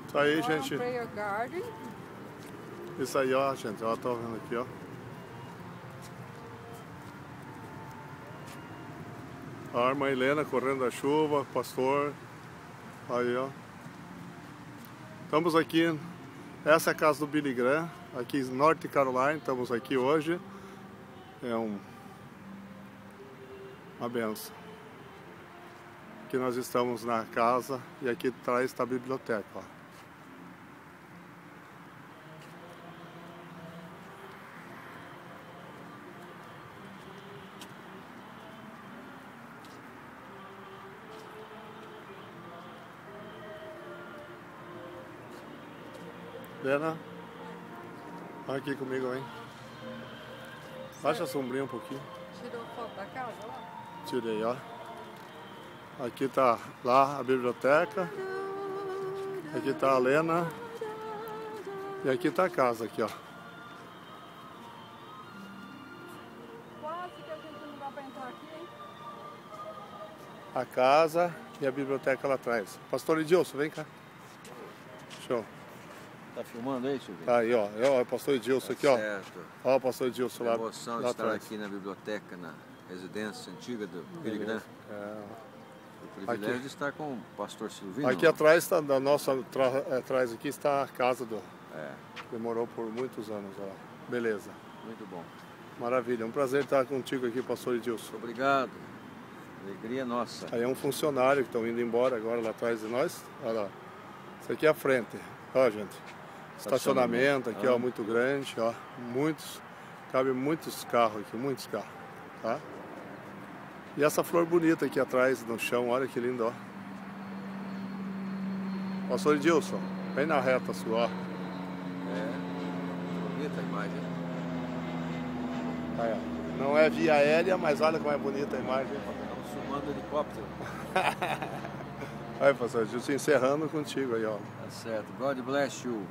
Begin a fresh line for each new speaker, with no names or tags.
Isso aí, gente.
Prayer Garden.
Isso aí, ó, gente. Ó, tô vendo aqui, ó. A irmã Helena correndo da chuva, pastor. Aí, ó. Estamos aqui. Essa é a casa do Billy Graham, aqui em North Carolina. Estamos aqui hoje. É uma benção. Aqui nós estamos na casa e aqui atrás está a biblioteca, ó. Lena, olha aqui comigo, hein? Baixa a sombrinha um pouquinho.
Tirou foto da casa lá?
Tirei, ó. Aqui tá lá a biblioteca. Aqui tá a Lena. E aqui tá a casa, aqui, ó.
Quase que a gente não dá pra entrar aqui, hein?
A casa e a biblioteca lá atrás. Pastor Edilson, vem cá. Show.
Tá filmando aí, Silvio?
Tá aí, ó. Ó, o pastor Edilson aqui, ó.
Certo.
Ó, o pastor Edilson lá,
Emoção de
lá
estar
atrás.
aqui na biblioteca, na residência antiga do Billy Graham.
É.
O privilégio
Aqui.
de estar com o pastor Silvino.
Aqui atrás, tá, da nossa, atrás aqui está a casa do...
É,
Demorou por muitos anos, ó. Beleza.
muito bom.
Maravilha. É um prazer estar contigo aqui, pastor Edilson.
Obrigado. Alegria nossa.
Aí é um funcionário que estão indo embora agora lá atrás de nós. Olha lá. Isso aqui é a frente. Ó, gente. Estacionamento aqui, ó, muito grande, ó. Cabe muitos carros aqui, muitos carros, tá? E essa flor bonita aqui atrás no chão, olha que lindo, ó. Pastor Edilson, vem na reta sua, ó.
É, bonita a imagem.
Aí, ó. Não é via aérea, mas olha como é bonita a imagem.
Estamos filmando helicóptero.
Aí, pastor Edilson, encerrando contigo aí, ó.
Tá certo. God bless you.